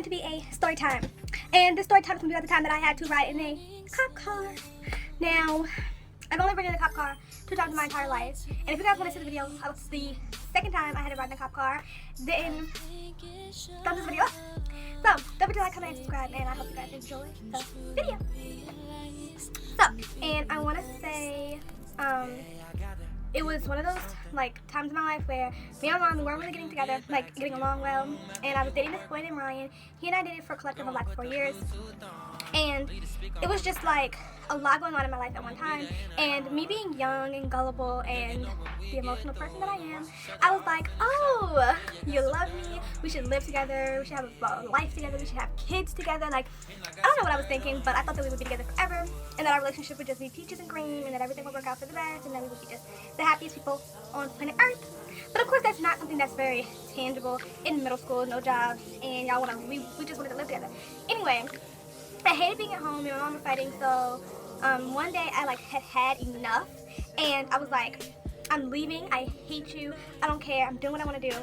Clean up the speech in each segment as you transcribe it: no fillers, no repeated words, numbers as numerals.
to be a story time. And this story time is going to be about the time that I had to ride in a cop car. Now, I've only ridden in a cop car 2 times in my entire life. And if you guys want to see the video of the second time I had to ride in a cop car, then thumbs this video up. So, don't forget to like, comment, and subscribe, and I hope you guys enjoy the video. So, and I want to say, it was one of those times in my life where me and my mom weren't really getting together, getting along well. And I was dating this boy named Ryan. He and I dated for a collective of 4 years. And it was just a lot going on in my life at one time. And me being young and gullible and the emotional person that I am, I was like, oh, you love me, we should live together, we should have a life together, we should have kids together. I don't know what I was thinking, but I thought that we would be together forever, and that our relationship would just be peaches and cream, and that everything would work out for the best, and that we would be just the happiest people on planet Earth. But of course, that's not something that's very tangible. In middle school, no jobs, and we just wanted to live together. Anyway, I hated being at home. Me and my mom were fighting, so one day I had enough, and I was like, I'm leaving. I hate you. I don't care. I'm doing what I want to do.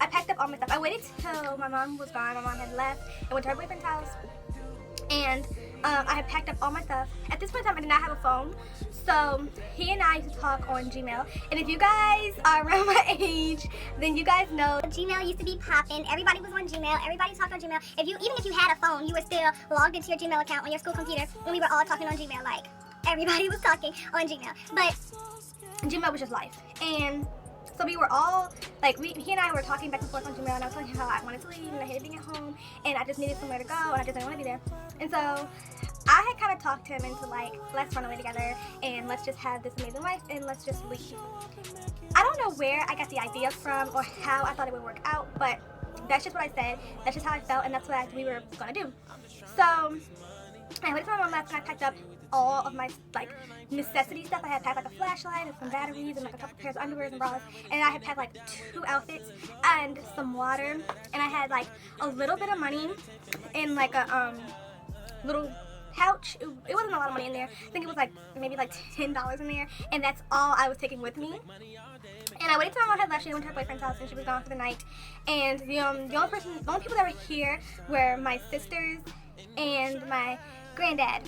I packed up all my stuff. I waited till my mom was gone. My mom had left and went to her boyfriend's house, and I had packed up all my stuff. At this point in time, I did not have a phone, so he and I used to talk on Gmail. And if you guys are around my age, then you guys know Gmail used to be popping. Everybody was on Gmail. Everybody talked on Gmail. Even if you had a phone, you were still logged into your Gmail account on your school computer when we were all talking on Gmail. Everybody was talking on Gmail. But Gmail was just life. And so we were all, he and I were talking back and forth on Gmail, and I was telling him how I wanted to leave, and I hated being at home, and I just needed somewhere to go, and I just didn't want to be there. And so I had kind of talked him into let's run away together, and let's just have this amazing life, and let's just leave. I don't know where I got the idea from or how I thought it would work out, but that's just what I said, that's just how I felt, and that's what we were going to do. So I waited till my mom left, and I packed up all of my necessity stuff. I had packed a flashlight and some batteries and a couple pairs of underwear and bras, and I had packed 2 outfits and some water, and I had a little bit of money in a little pouch. It wasn't a lot of money in there. I think it was maybe $10 in there, and that's all I was taking with me. And I waited till my mom had left. She went to her boyfriend's house, and she was gone for the night. And the only people that were here were my sisters and my granddad.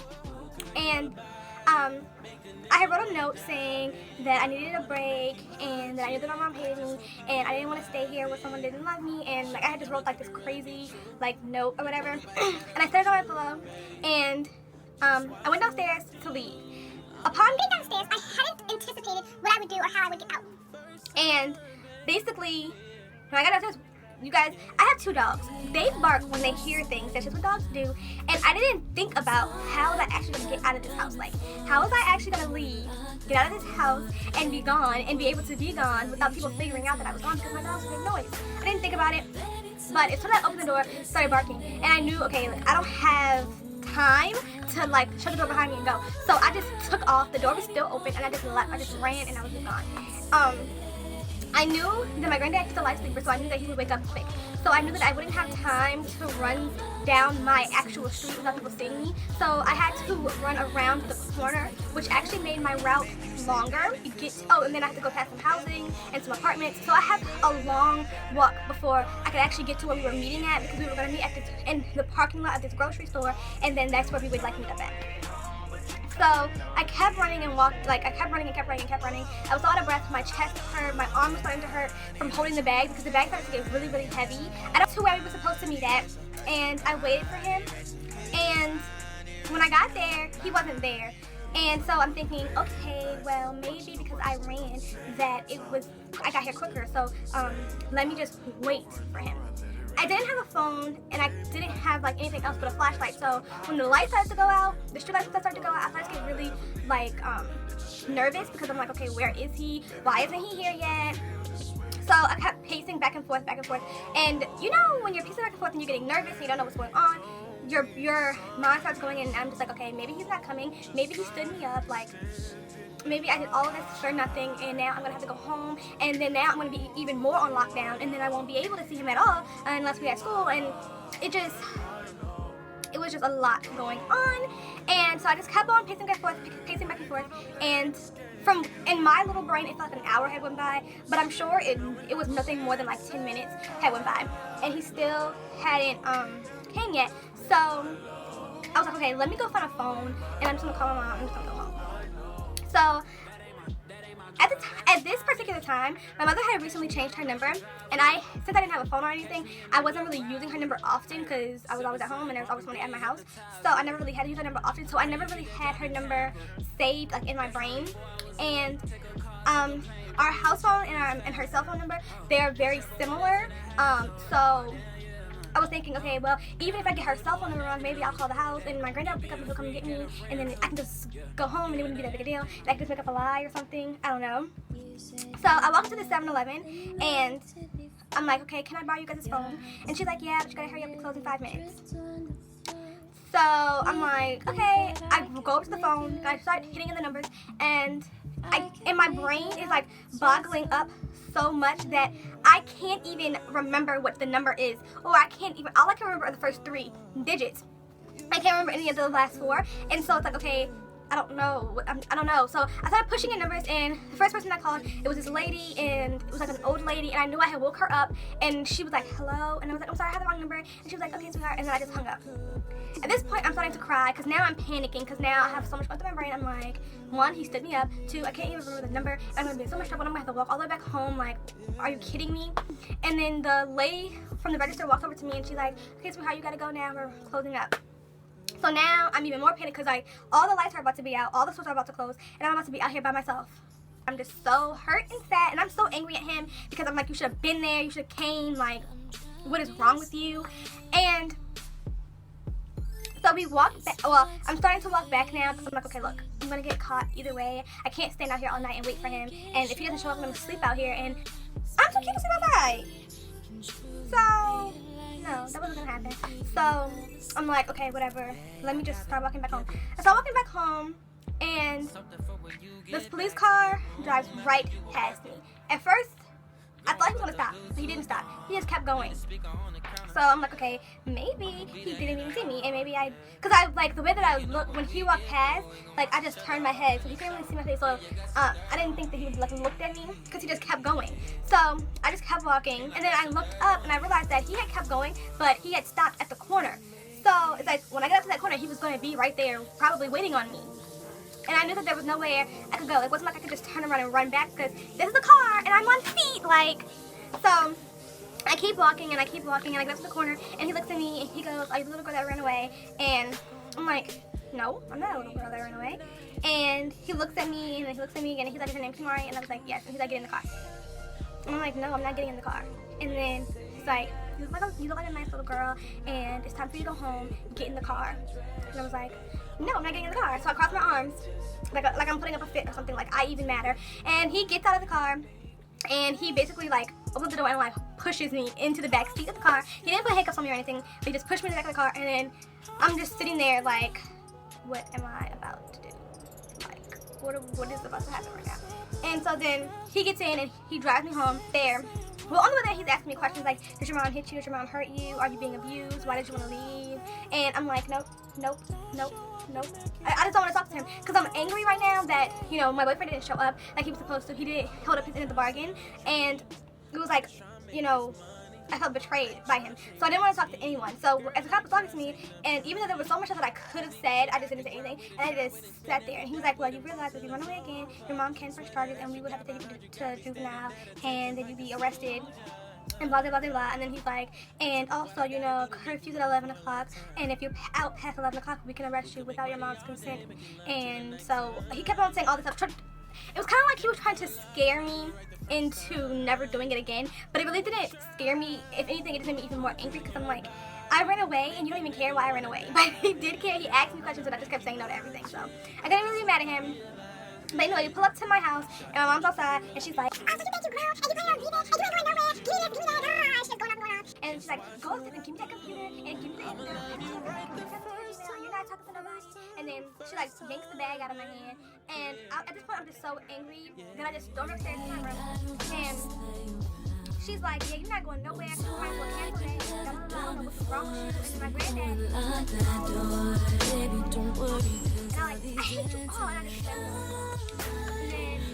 And I had wrote a note saying that I needed a break, and that I knew that my mom hated me, and I didn't want to stay here where someone didn't love me, and I had just wrote this crazy note or whatever. And I set it on my pillow, and I went downstairs to leave. Upon being downstairs, I hadn't anticipated what I would do or how I would get out. And basically, when I got downstairs, you guys, I have 2 dogs. They bark when they hear things. That's just what dogs do. And I didn't think about how was I actually going to get out of this house. How was I actually going to leave, get out of this house, and be gone, and be able to be gone without people figuring out that I was gone because my dogs made noise. I didn't think about it. But as soon as I opened the door, it started barking. And I knew, okay, I don't have time to shut the door behind me and go. So I just took off. The door was still open, and I just left. I just ran, and I was just gone. I knew that my granddad was a light sleeper, so I knew that he would wake up quick. So I knew that I wouldn't have time to run down my actual street without people seeing me. So I had to run around the corner, which actually made my route longer. And then I had to go past some housing and some apartments. So I had a long walk before I could actually get to where we were meeting at, because we were going to meet in the parking lot of this grocery store, and then that's where we would meet up at. So I kept running and walked, I kept running and kept running and kept running. I was so out of breath, my chest hurt, my arm was starting to hurt from holding the bag, because the bag started to get really, really heavy. I don't know where we were supposed to meet at, and I waited for him, and when I got there, he wasn't there. And so I'm thinking, okay, well, maybe because I ran that I got here quicker, so let me just wait for him. I didn't have a phone, and I didn't have anything else but a flashlight. So when the lights started to go out, the street lights started to go out, I started to get really nervous, because I'm like, okay, where is he? Why isn't he here yet? So I kept pacing back and forth, and when you're pacing back and forth and you're getting nervous and you don't know what's going on, your mind starts going in, and I'm just like, okay, maybe he's not coming, maybe he stood me up, maybe I did all of this for nothing, and now I'm going to have to go home, and then now I'm going to be even more on lockdown, and then I won't be able to see him at all unless we're at school, and it was just a lot going on. And so I just kept on pacing back and forth, and in my little brain, it felt like an hour had went by, but I'm sure it was nothing more than 10 minutes had went by, and he still hadn't came yet. So I was like, okay, let me go find a phone, and I'm just gonna call my mom. I'm just gonna go home. So at this particular time, my mother had recently changed her number, and since I didn't have a phone or anything, I wasn't really using her number often because I was always at home and there was always somebody at my house. So I never really had to use her number often. So I never really had her number saved like in my brain. And our house phone and her cell phone number, they're very similar. So I was thinking, okay, well, even if I get her cell phone number wrong, maybe I'll call the house and my granddad will pick up and he'll come and get me, and then I can just go home and it wouldn't be that big a deal. And I can just make up a lie or something. I don't know. So I walked into the 7-Eleven and I'm like, okay, can I borrow you guys' phone? And she's like, yeah, but you gotta hurry up and close in 5 minutes. So I'm like, okay. I go over to the phone and I start hitting in the numbers, and my brain is like boggling up so much that I can't even remember what the number is, or all I can remember are the first 3 digits. I can't remember any of the last 4, and so it's like, okay, I don't know. So I started pushing in numbers, and the first person I called, it was this lady, and it was like an old lady, and I knew I had woke her up, and she was like, hello, and I was like, I'm sorry, I had the wrong number, and she was like, okay, sweetheart, and then I just hung up. At this point, I'm starting to cry, because now I'm panicking, because now I have so much going through my brain. I'm like, 1, he stood me up, 2, I can't even remember the number, I'm going to be in so much trouble, I'm going to have to walk all the way back home, like, are you kidding me? And then the lady from the register walked over to me, and she's like, okay, sweetheart, you got to go now, we're closing up. So now I'm even more panicked because like all the lights are about to be out, all the stores are about to close, and I'm about to be out here by myself. I'm just so hurt and sad, and I'm so angry at him because I'm like, you should have been there, you should have came, like, what is wrong with you? And so we walked back. Well, I'm starting to walk back now because I'm like, okay, look, I'm gonna get caught either way. I can't stand out here all night and wait for him, and if he doesn't show up, I'm gonna sleep out here, and I'm too cute to sleep outside. So no, that wasn't gonna happen. So I'm like, okay, whatever. Let me just start walking back home. I start walking back home, and this police car drives right past me. At first, I thought he was gonna stop, but he didn't stop. He just kept going. So I'm like, okay, maybe he didn't even see me, and maybe because I like the way that I looked when he walked past, like I just turned my head, so he couldn't really see my face. So I didn't think that he would like looked at me because he just kept going. So I just kept walking, and then I looked up and I realized that he had kept going, but he had stopped at the corner. So it's like when I got up to that corner, he was going to be right there, probably waiting on me. And I knew that there was nowhere I could go. It wasn't like I could just turn around and run back because this is a car and I'm on feet, like. So I keep walking and I keep walking, and I get up to the corner, and he looks at me and he goes, are you the little girl that ran away? And I'm like, no, I'm not a little girl that ran away. And he looks at me and he looks at me again, and he's like, is your name Keymari? And I was like, yes. And he's like, get in the car. And I'm like, no, I'm not getting in the car. And then he's like, you look like a nice little girl, and it's time for you to go home, get in the car. And I was like, no, I'm not getting in the car. So I crossed my arms, like I'm putting up a fit or something, like I even matter. And he gets out of the car, and he basically like opens the door and like pushes me into the back seat of the car. He didn't put handcuffs on me or anything, but he just pushed me in the back of the car, and then I'm just sitting there like, what am I about to do? Like, what is about to happen right now? And so then he gets in and he drives me home there. Well, on the way there, he's asking me questions like, did your mom hit you? Did your mom hurt you? Are you being abused? Why did you want to leave? And I'm like, nope. I just don't want to talk to him because I'm angry right now that, you know, my boyfriend didn't show up like he was supposed to. He didn't hold up his end of the bargain. And it was like, you know, I felt betrayed by him. So I didn't want to talk to anyone. So as the cop was talking to me, and even though there was so much stuff that I could have said, I just didn't say anything. And I just sat there. And he was like, well, you realize if you run away again, your mom can press charges, and we would have to take you to juvenile, and then you'd be arrested. And blah, blah, blah, blah. And then he's like, and also, you know, curfew's at 11 o'clock, and if you're out past 11 o'clock, we can arrest you without your mom's consent. And so he kept on saying all this stuff. It was kind of like he was trying to scare me into never doing it again, but it really didn't scare me. If anything, it just made me even more angry because I'm like, I ran away, and you don't even care why I ran away. But he did care. He asked me questions, and I just kept saying no to everything. So I didn't really be mad at him. But anyway, you pull up to my house, and my mom's outside, and she's like, oh, so you think you grown, and you plan on leaving, and you ain't going nowhere, give me that, she's going on. And she's like, go upstairs and give me that computer, and give me the internet, you're not talking to nobody. And then she like yanks the bag out of my hand, and at this point I'm just so angry that I just stormed upstairs to my room, and she's like, yeah, you're not going nowhere, you might as well cancel that, blah, blah, blah, I don't know what's wrong with you. And then my granddad, and I'm like, I hate you all, and I just said,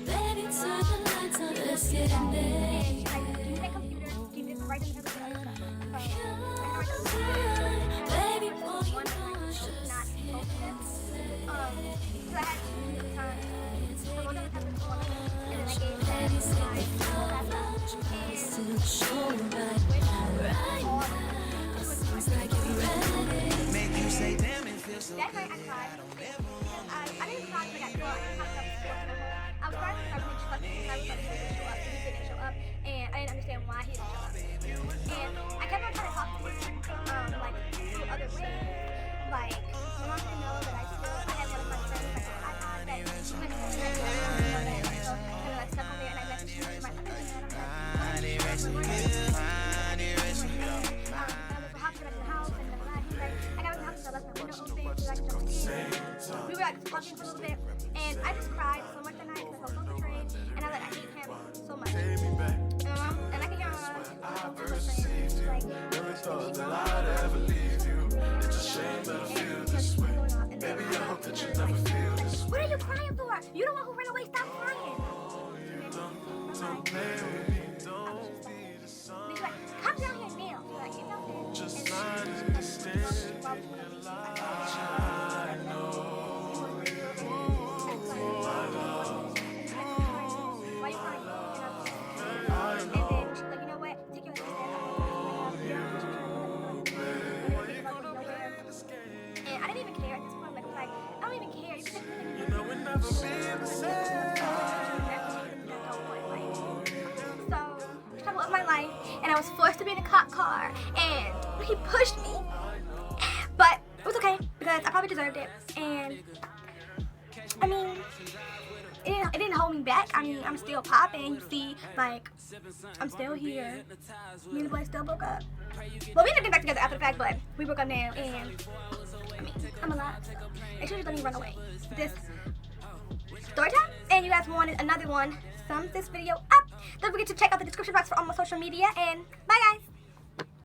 Baby, turn the lights on, let's get in there. give me that computer, give me this right in the other stuff. So, Still showing right now. It's like you're ready. Make you say, damn, it feels so That night I cried. I didn't cry because I got drunk. I was crying because I really trusted him. I was like, he didn't show up. He didn't show up. And I didn't understand why he didn't show up. And I kept on trying to talk to him, like, through other ways. Like, I want him to know that I had one of my friends, like, an iPod that he was like, so I kind of like stuck on there and I messaged him. My other thing, and I'm we were like talking for a little bit, and I just cried so much that night because I felt so betrayed, and I hate him so much. And I can hear my like, Never thought that I'd ever leave you. It's a shame that I feel this way. Baby, I hope that you never feel this way. What are you crying for? You the one who ran away. Stop crying. Don't play with me, don't be the son. He's like, come down here now. He's like, get down here. Just understand. I know. Why you crying? And then she's like, you know what? Take your and I didn't even care at this point. Like, I don't even care. You know we'll never be the same. So, trouble of my life, and I was forced to be in a cop car, and he pushed me. But it was okay because I probably deserved it, and I mean, it didn't hold me back. I mean, I'm still popping. You see, like, I'm still here. Me and the boy still broke up. Well, we ended up getting back together after the fact, but we broke up now, and I mean, I'm alive. They should just let me run away. This story time, and you guys wanted another one. Sum this video up. Don't forget to check out the description box for all my social media, and bye guys.